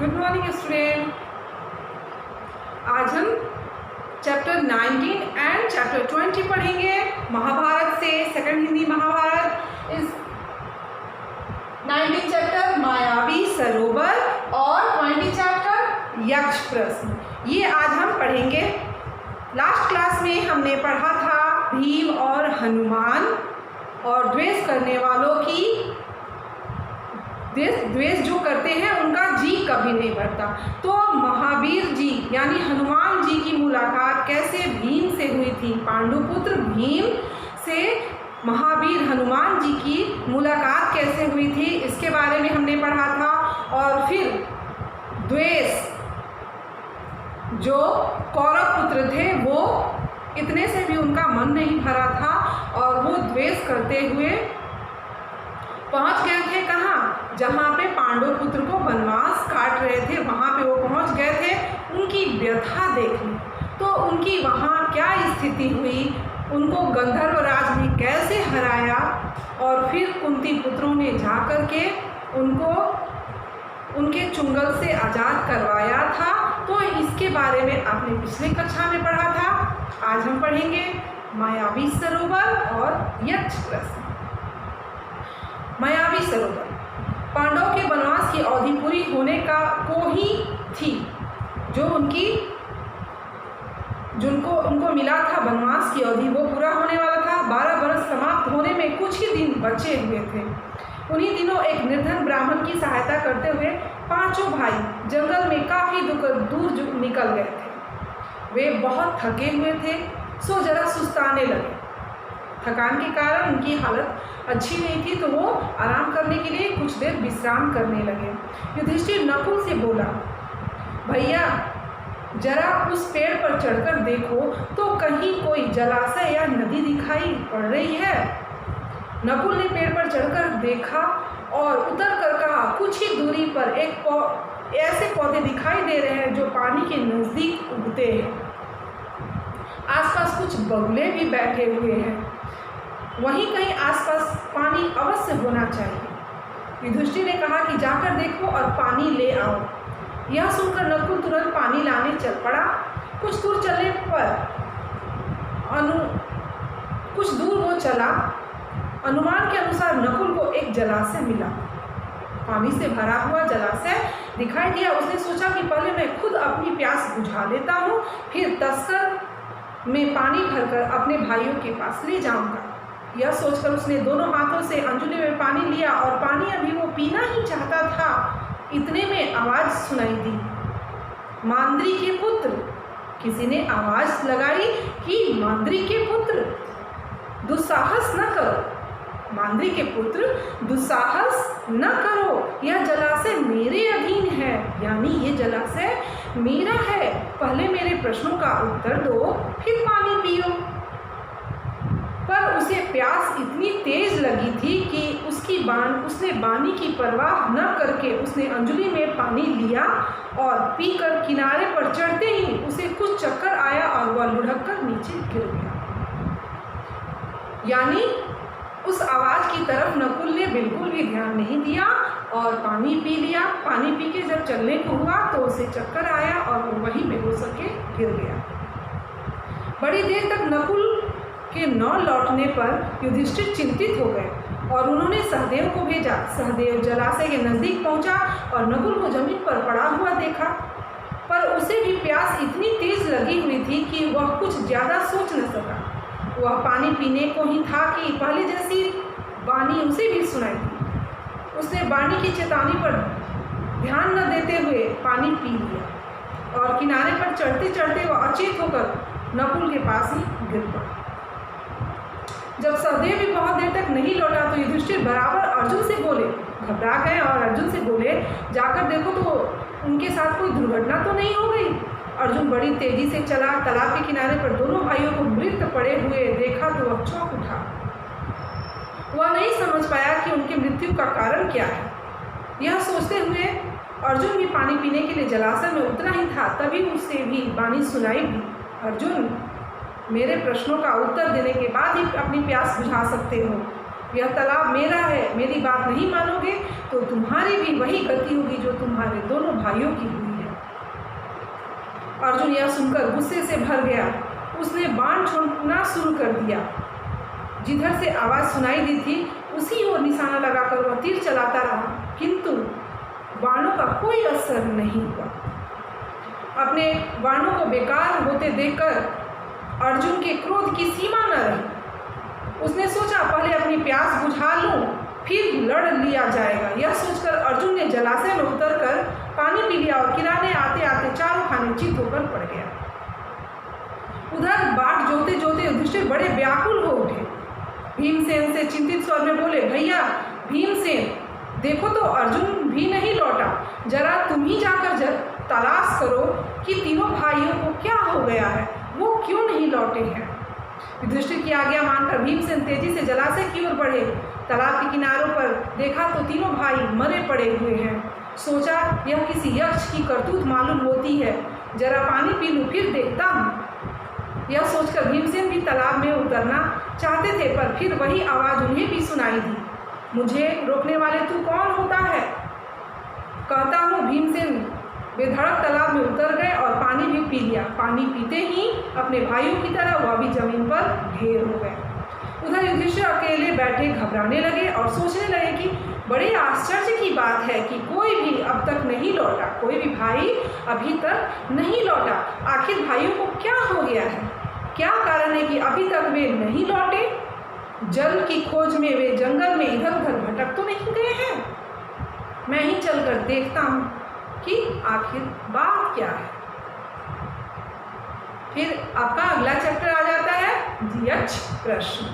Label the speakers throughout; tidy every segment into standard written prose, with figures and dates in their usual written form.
Speaker 1: Good morning student. आज हम chapter 19 and chapter 20 पढ़ेंगे महाभारत से। सेकंड हिंदी महाभारत इस 19 चैप्टर मायावी सरोवर और 20 चैप्टर यक्ष प्रश्न, ये आज हम पढ़ेंगे। लास्ट क्लास में हमने पढ़ा था भीम और हनुमान और द्वेष करने वालों की द्वेष जो करते हैं उनका जी कभी नहीं भरता। तो महावीर जी यानी हनुमान जी की मुलाकात कैसे भीम से हुई थी, पांडुपुत्र भीम से महावीर हनुमान जी की मुलाकात कैसे हुई थी, इसके बारे में हमने पढ़ा था। और फिर द्वेष, जो कौरव पुत्र थे वो इतने से भी उनका मन नहीं भरा था और वो द्वेष करते हुए पहुंच गए थे कहाँ, जहाँ पे पांडव पुत्र को वनवास काट रहे थे, वहाँ पे वो पहुँच गए थे उनकी व्यथा देखने। तो उनकी वहाँ क्या स्थिति हुई, उनको गंधर्व राज ने कैसे हराया और फिर कुंती पुत्रों ने जा कर के उनको उनके चुंगल से आज़ाद करवाया था। तो इसके बारे में आपने पिछले कक्षा में पढ़ा था। आज हम पढ़ेंगे मायावी सरोवर और यक्ष प्रश्न। मायावी सरोवर पांडवों के वनवास की अवधि पूरी होने को ही थी, जो उनको मिला था वनवास की अवधि वो पूरा होने वाला था। 12 वर्ष समाप्त होने में कुछ ही दिन बचे हुए थे। उन्हीं दिनों एक निर्धन ब्राह्मण की सहायता करते हुए पांचों भाई जंगल में काफ़ी दूर निकल गए थे। वे बहुत थके हुए थे, सो जरा सुस्ताने लगे। थकान के कारण उनकी हालत अच्छी नहीं थी, तो वो आराम करने के लिए कुछ देर विश्राम करने लगे। युधिष्ठिर नकुल से बोला, भैया जरा उस पेड़ पर चढ़कर देखो तो कहीं कोई जलाशय या नदी दिखाई पड़ रही है। नकुल ने पेड़ पर चढ़कर देखा और उतर कर कहा, कुछ ही दूरी पर ऐसे पौधे दिखाई दे रहे हैं जो पानी के नज़दीक उगते हैं। आसपास कुछ बगुले भी बैठे हुए हैं, वहीं कहीं आसपास पानी अवश्य होना चाहिए। युधिष्ठिर ने कहा कि जाकर देखो और पानी ले आओ। यह सुनकर नकुल तुरंत पानी लाने चल पड़ा। कुछ दूर चलने पर कुछ दूर वो चला। अनुमान के अनुसार नकुल को एक जलाशय मिला, पानी से भरा हुआ जलाशय दिखाई दिया। उसने सोचा कि पहले मैं खुद अपनी प्यास बुझा लेता हूँ, फिर तस्कर में पानी भरकर अपने भाइयों के पास ले जाऊंगा। यह सोचकर उसने दोनों हाथों से अंजुली में पानी लिया और पानी अभी वो पीना ही चाहता था, इतने में आवाज़ सुनाई दी, मांद्री के पुत्र। किसी ने आवाज़ लगाई कि मांद्री के पुत्र दुस्साहस न करो, मांद्री के पुत्र दुस्साहस न करो, यह जलाशय मेरे अधीन है, यानी ये जलाशय मेरा है। पहले मेरे प्रश्नों का उत्तर दो, फिर पानी पियो। पर उसे प्यास इतनी तेज लगी थी कि उसने पानी की परवाह न करके उसने अंजुली में पानी लिया और पीकर किनारे पर चढ़ते ही उसे कुछ चक्कर आया और वह लुढ़क कर नीचे गिर गया। यानी उस आवाज़ की तरफ नकुल ने बिल्कुल भी ध्यान नहीं दिया और पानी पी लिया। पानी पी के जब चलने को हुआ तो उसे चक्कर आया और वो वहीं बेहोश होके गिर गया। बड़ी देर तक नकुल के न लौटने पर युधिष्ठिर चिंतित हो गए और उन्होंने सहदेव को भेजा। सहदेव जलाशय के नज़दीक पहुंचा और नकुल को जमीन पर पड़ा हुआ देखा, पर उसे भी प्यास इतनी तेज लगी हुई थी कि वह कुछ ज़्यादा सोच न सका। वह पानी पीने को ही था कि पहले जैसी वाणी उसे भी सुनाई दी। उसने वाणी की चेतावनी पर ध्यान न देते हुए पानी पी लिया और किनारे पर चढ़ते चढ़ते वह अचेत होकर नकुल के पास ही गिर पड़ा। जब सहदेव भी बहुत देर तक नहीं लौटा तो युधिष्ठिर बराबर अर्जुन से बोले, घबरा गए और अर्जुन से बोले, जाकर देखो तो उनके साथ कोई दुर्घटना तो नहीं हो गई। अर्जुन बड़ी तेजी से चला। तालाब के किनारे पर दोनों भाइयों को मृत पड़े हुए देखा तो वह चौंक उठा। वह नहीं समझ पाया कि उनकी मृत्यु का कारण क्या है। यह सोचते हुए अर्जुन भी पानी पीने के लिए जलाशय में उतरा ही था, तभी उससे भी वाणी सुनाई दी, अर्जुन मेरे प्रश्नों का उत्तर देने के बाद ही अपनी प्यास बुझा सकते हो। यह तालाब मेरा है, मेरी बात नहीं मानोगे तो तुम्हारी भी वही गति होगी जो तुम्हारे दोनों भाइयों की हुई है। अर्जुन यह सुनकर गुस्से से भर गया। उसने बाण छोड़ना शुरू कर दिया। जिधर से आवाज़ सुनाई दी थी उसी ओर निशाना लगाकर वह तीर चलाता रहा, किंतु बाणों का कोई असर नहीं हुआ। अपने बाणों को बेकार होते देखकर अर्जुन के क्रोध की सीमा न रही। उसने सोचा पहले अपनी प्यास बुझा लूं, फिर लड़ लिया जाएगा। यह सोचकर अर्जुन ने जलाशय में उतरकर पानी पी लिया और किनारे आते आते चारों खाने चित होकर पड़ गया। उधर बाट जोते जोते युधिष्ठिर बड़े व्याकुल हो उठे। भीमसेन से चिंतित स्वर में बोले, भैया भीमसेन, देखो तो अर्जुन भी नहीं लौटा। जरा तुम ही जाकर तलाश करो कि तीनों भाइयों को क्या हो गया है, वो क्यों नहीं लौटे हैं। युधिष्ठिर की आज्ञा मानकर भीमसेन तेजी से जलाशय की ओर बढ़े। तालाब के किनारों पर देखा तो तीनों भाई मरे पड़े हुए हैं। सोचा यह किसी यक्ष की करतूत मालूम होती है, जरा पानी पी लूँ फिर देखता हूँ। यह सोचकर भीमसेन भी तालाब में उतरना चाहते थे, पर फिर वही आवाज़ उन्हें भी सुनाई दी, मुझे रोकने वाले तू कौन होता है। कहता हूँ भीमसेन बेधड़क तालाब में उतर गए और पानी भी पी लिया। पानी पीते ही अपने भाइयों की तरह वह भी जमीन पर ढेर हो गए। उधर युधिष्ठिर अकेले बैठे घबराने लगे और सोचने लगे कि बड़े आश्चर्य की बात है कि कोई भी अब तक नहीं लौटा, कोई भी भाई अभी तक नहीं लौटा। आखिर भाइयों को क्या हो गया है, क्या कारण है कि अभी तक वे नहीं लौटे। जल की खोज में वे जंगल में इधर उधर भटक तो नहीं गए हैं। मैं ही चलकर देखता हूँ कि आखिर बात क्या है। फिर आपका अगला चैप्टर आ जाता है यक्ष प्रश्न।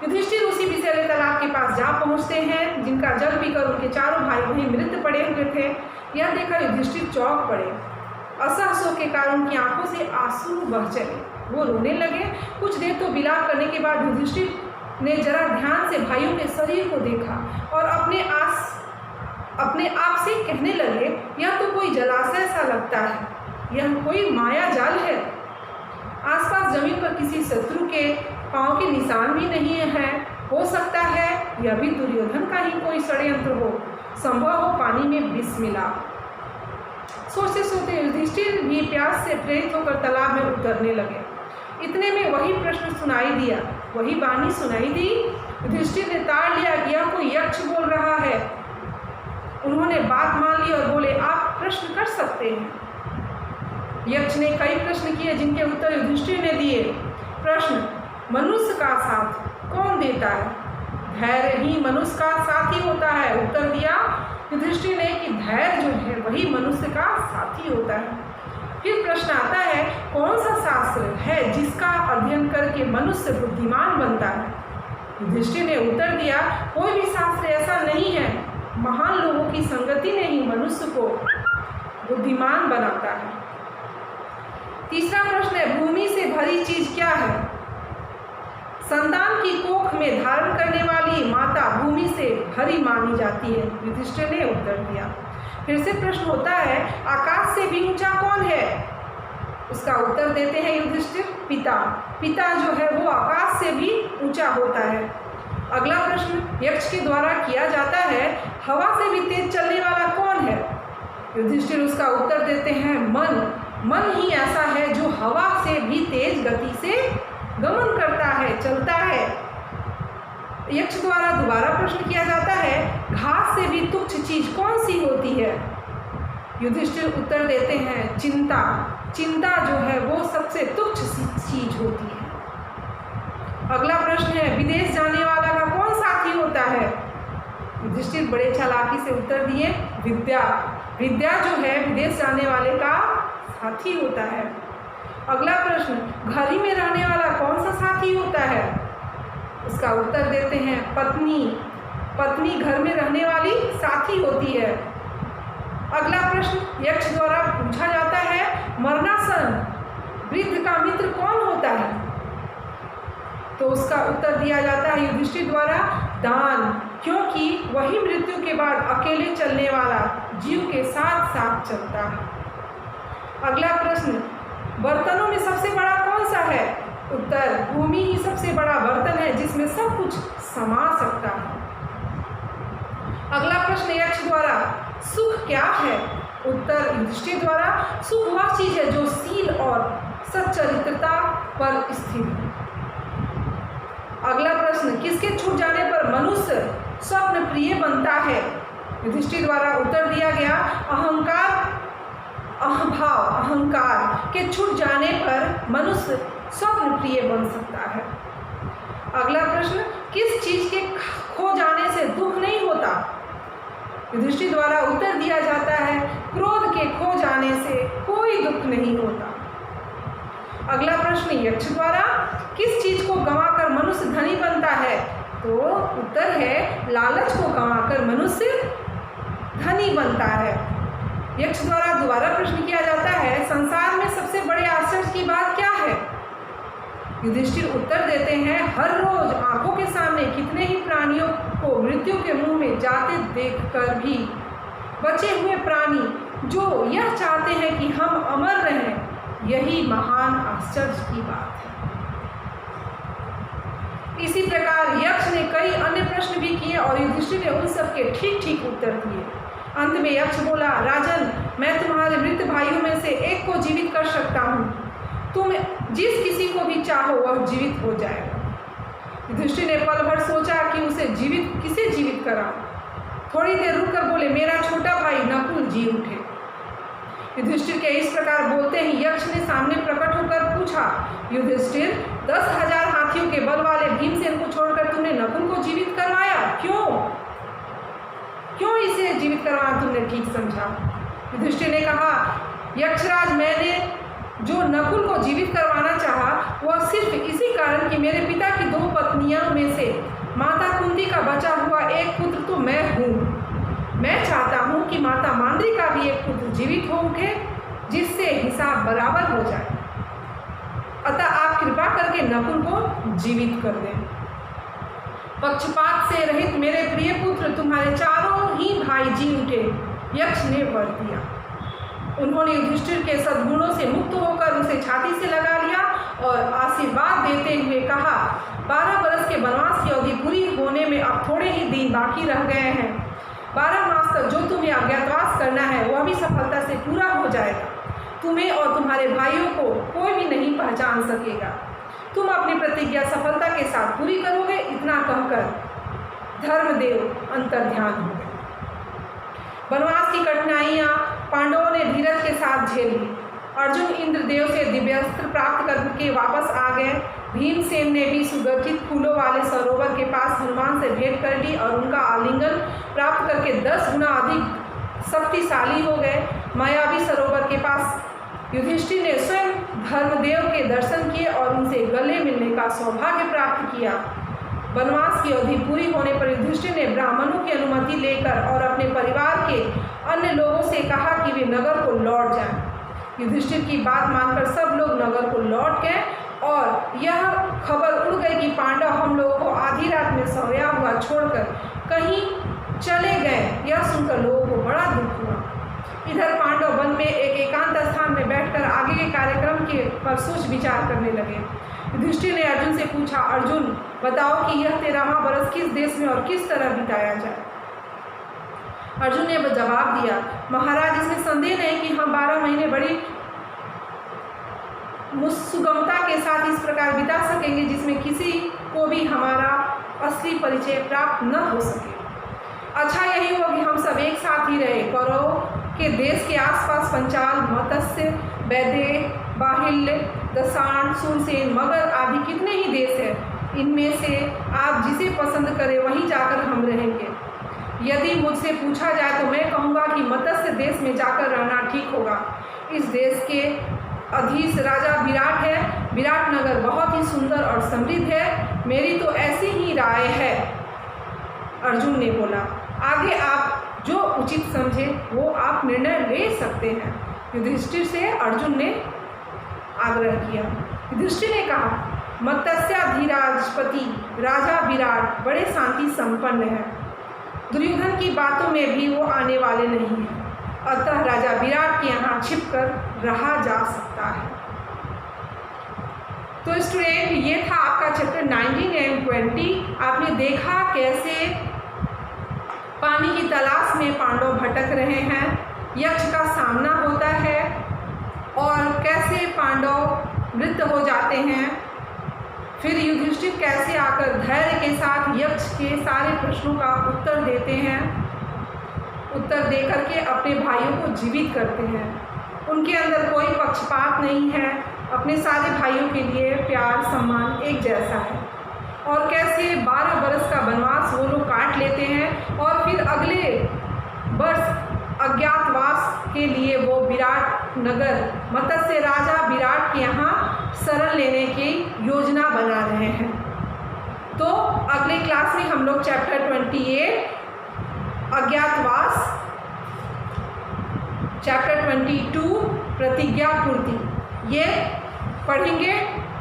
Speaker 1: युधिष्ठिर उसी विषैले तालाब के पास जा पहुंचते हैं जिनका जल पीकर उनके चारों भाई वहीं मृत पड़े हुए थे। यह देखकर युधिष्ठिर चौंक पड़े। असहसों के कारण उनकी आंखों से आंसू बह चले। वो रोने लगे। कुछ देर तो विलाप करने के बाद युधिष्ठिर ने जरा ध्यान से भाइयों के शरीर को देखा और अपने आप से कहने लगे, यह तो कोई जलाशय सा लगता है, यह कोई माया जाल है। आसपास जमीन पर किसी शत्रु के पांव के निशान भी नहीं है। हो सकता है यह भी दुर्योधन का ही कोई षड्यंत्र हो, संभव हो पानी में विष मिला। सोचते सोचते युधिष्ठिर भी प्यास से प्रेरित होकर तालाब में उतरने लगे। इतने में वही प्रश्न सुनाई दिया, वही वाणी सुनाई दी। युधिष्ठिर ने ताड़ लिया कि यह कोई यक्ष बोल रहा है। उन्होंने बात मान ली और बोले, आप प्रश्न कर सकते हैं। यक्ष ने कई प्रश्न किए जिनके उत्तर युधिष्ठिर ने दिए। प्रश्न, मनुष्य का साथ कौन देता है? धैर्य ही मनुष्य का साथी होता है। उत्तर दिया युधिष्ठिर ने कि धैर्य जो है वही मनुष्य का साथी होता है। फिर प्रश्न आता है, कौन सा शास्त्र है जिसका अध्ययन करके मनुष्य बुद्धिमान बनता है? युधिष्ठिर ने उत्तर दिया, कोई भी शास्त्र ऐसा नहीं है, महान लोगों की संगति ने ही मनुष्य को बुद्धिमान बनाता है। तीसरा प्रश्न है, भूमि से भरी चीज क्या है? संतान की कोख में धारण करने वाली माता भूमि से भरी मानी जाती है। युधिष्ठिर ने उत्तर दिया। फिर से प्रश्न होता है, आकाश से भी ऊंचा कौन है? उसका उत्तर देते हैं युधिष्ठिर, पिता। पिता जो है वो आकाश से भी ऊंचा होता है। अगला प्रश्न यक्ष के द्वारा किया जाता है, हवा से भी तेज चलने वाला कौन है? युधिष्ठिर उसका उत्तर देते हैं, मन। मन ही ऐसा है जो हवा से भी तेज गति से गमन करता है, चलता है। यक्ष द्वारा दोबारा प्रश्न किया जाता है, घास से भी तुच्छ चीज कौन सी होती है? युधिष्ठिर उत्तर देते हैं, चिंता। चिंता जो है वो सबसे तुच्छ चीज होती है। अगला प्रश्न है, विदेश जाने वाला का कौन साथी होता है? युधिष्ठिर बड़े चालाकी से उत्तर दिए, विद्या। विद्या जो है विदेश जाने वाले का साथी होता है। अगला प्रश्न, घर ही में रहने वाला कौन सा साथी होता है? उसका उत्तर देते हैं, पत्नी। पत्नी घर में रहने वाली साथी होती है। अगला प्रश्न यक्ष द्वारा पूछा जाता है, मरणासन वृद्ध का मित्र कौन होता है? तो उसका उत्तर दिया जाता है युधिष्ठिर द्वारा, दान, क्योंकि वही मृत्यु के बाद अकेले चलने वाला जीव के साथ साथ चलता है। अगला प्रश्न, बर्तनों में सबसे बड़ा कौन सा है? उत्तर, भूमि ही सबसे बड़ा बर्तन है जिसमें सब कुछ समा सकता है। अगला प्रश्न यक्ष द्वारा, सुख क्या है? उत्तर युधिष्ठिर द्वारा, सुख वह चीज है जो शील और सच्चरित्रता पर स्थिर है। अगला प्रश्न, किसके छूट जाने पर मनुष्य स्वप्न प्रिय बनता है? युधिष्ठिर द्वारा उत्तर दिया गया, अहंकार के छूट जाने पर मनुष्य स्वप्न प्रिय बन सकता है। अगला प्रश्न, किस चीज के खो जाने से दुख नहीं होता? युधिष्ठिर द्वारा उत्तर दिया जाता है, क्रोध के खो जाने से कोई दुख नहीं होता। अगला प्रश्न यक्ष द्वारा, किस चीज को गंवाकर मनुष्य धनी बनता है? तो उत्तर है, लालच को गंवाकर मनुष्य धनी बनता है। यक्ष द्वारा दोबारा प्रश्न किया जाता है, संसार में सबसे बड़े आश्चर्य की बात क्या है? युधिष्ठिर उत्तर देते हैं, हर रोज आंखों के सामने कितने ही प्राणियों को मृत्यु के मुंह में जाते देखकर भी बचे हुए प्राणी जो यह चाहते हैं कि हम अमर रहें, यही महान आश्चर्य की बात है। इसी प्रकार यक्ष ने कई अन्य प्रश्न भी किए और युधिष्ठिर ने उन सब के ठीक ठीक उत्तर दिए। अंत में यक्ष बोला, राजन, मैं तुम्हारे मृत भाइयों में से एक को जीवित कर सकता हूँ। तुम जिस किसी को भी चाहो वह जीवित हो जाएगा। युधिष्ठिर ने पल भर सोचा कि उसे किसे जीवित कराऊं। थोड़ी देर रुककर बोले, मेरा छोटा भाई नकुल जी उठे। युधिष्ठिर के इस प्रकार बोलते ही यक्ष ने सामने प्रकट होकर पूछा, युधिष्ठिर, 10,000 हाथियों के बल वाले भीमसेन को छोड़कर तुमने नकुल को जीवित करवाया, क्यों इसे जीवित करवाना तुमने ठीक समझा? युधिष्ठिर ने कहा, यक्षराज, मैंने जो नकुल को जीवित करवाना चाहा वह सिर्फ इसी कारण कि मेरे पिता की 2 पत्नियों में से माता कुंती का बचा हुआ एक पुत्र तो मैं हूँ। मैं चाहता हूँ कि माता मांद्री का भी एक पुत्र जीवित हो उठे, जिससे हिसाब बराबर हो जाए। अतः आप कृपा करके नकुल को जीवित कर दें। पक्षपात से रहित मेरे प्रिय पुत्र तुम्हारे चारों ही भाई जी उठे, यक्ष ने वर दिया। उन्होंने युधिष्ठिर के सद्गुणों से मुक्त होकर उसे छाती से लगा लिया और आशीर्वाद देते हुए कहा, 12 वर्ष के वनवास की अवधि पूरी होने में अब थोड़े ही दिन बाकी रह गए हैं। 12 मास तक जो तुम्हें अज्ञातवास करना है वह भी सफलता से पूरा हो जाएगा। तुम्हें और तुम्हारे भाइयों को कोई भी नहीं पहचान सकेगा। तुम अपनी प्रतिज्ञा सफलता के साथ पूरी करोगे। इतना कहकर धर्मदेव अंतर्ध्यान हो गए। वनवास की कठिनाइयाँ पांडवों ने धीरज के साथ झेल ली। अर्जुन इंद्रदेव से दिव्यास्त्र प्राप्त करके वापस आ गए। भीमसेन ने भी सुगठित फूलों वाले सरोवर के पास हनुमान से भेंट कर ली और उनका आलिंगन प्राप्त करके 10 गुना अधिक शक्तिशाली हो गए। मायावी सरोवर के पास युधिष्ठिर ने स्वयं धर्मदेव के दर्शन किए और उनसे गले मिलने का सौभाग्य प्राप्त किया। वनवास की अवधि पूरी होने पर युधिष्ठिर ने ब्राह्मणों की अनुमति लेकर और अपने परिवार के अन्य लोगों से कहा कि वे नगर को लौट जाएं। युधिष्ठिर की बात मानकर सब लोग नगर को लौट गए और यह खबर उड़ गई कि पांडव हम लोगों को आधी रात में सोया हुआ छोड़कर कहीं चले गए। यह सुनकर लोगों को बड़ा दुख हुआ। इधर पांडव वन में एक एकांत स्थान में बैठकर आगे के कार्यक्रम के पर सोच विचार करने लगे। युधिष्ठिर ने अर्जुन से पूछा, अर्जुन, बताओ कि यह 13वां वर्ष किस देश में और किस तरह बिताया जाए? अर्जुन ने जवाब दिया, महाराज, इसमें संदेह नहीं कि हम 12 महीने बड़ी सुगमता के साथ इस प्रकार बिता सकेंगे जिसमें किसी को भी हमारा असली परिचय प्राप्त न हो सके। अच्छा यही हो कि हम सब एक साथ ही रहे। कौरव के देश के आसपास पंचाल, मत्स्य, वैदेह, बाहिल्य, दसाण, सूरसेन, मगध आदि कितने ही देश हैं। इनमें से आप जिसे पसंद करें वहीं जाकर हम रहेंगे। यदि मुझसे पूछा जाए तो मैं कहूँगा कि मत्स्य देश में जाकर रहना ठीक होगा। इस देश के अधीश राजा विराट है। विराट नगर बहुत ही सुंदर और समृद्ध है। मेरी तो ऐसी ही राय है। अर्जुन ने बोला, आगे आप जो उचित समझे वो आप निर्णय ले सकते हैं। युधिष्ठिर से अर्जुन ने आग्रह किया। युधिष्ठिर ने कहा, मत्स्याधिराजपति राजा विराट बड़े शांति संपन्न है। दुर्योधन की बातों में भी वो आने वाले नहीं हैं। अतः राजा विराट के यहाँ छिपकर रहा जा सकता है। तो स्टूडेंट, ये था आपका चैप्टर 19 एंड 20। आपने देखा कैसे पानी की तलाश में पांडव भटक रहे हैं, यक्ष का सामना होता है और कैसे पांडव मृत हो जाते हैं। फिर युधिष्ठिर कैसे आकर धैर्य के साथ यक्ष के सारे प्रश्नों का उत्तर देते हैं, उत्तर देकर के अपने भाइयों को जीवित करते हैं। उनके अंदर कोई पक्षपात नहीं है, अपने सारे भाइयों के लिए प्यार सम्मान एक जैसा है। और कैसे 12 बरस का वनवास वो लोग काट लेते हैं और फिर अगले वर्ष अज्ञातवास के लिए वो विराट नगर मत्स्य राजा विराट के यहाँ शरण लेने की योजना बना रहे हैं। तो अगले क्लास में हम लोग चैप्टर 28 अज्ञातवास, चैप्टर 22 प्रतिज्ञा पूर्ति ये पढ़ेंगे।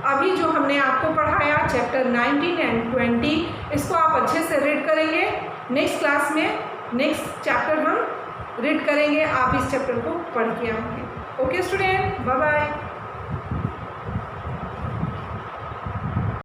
Speaker 1: अभी जो हमने आपको पढ़ाया चैप्टर 19 एंड 20 इसको आप अच्छे से रीड करेंगे। नेक्स्ट क्लास में नेक्स्ट चैप्टर हम रीड करेंगे, आप इस चैप्टर को पढ़ के आएंगे। Okay student, bye bye.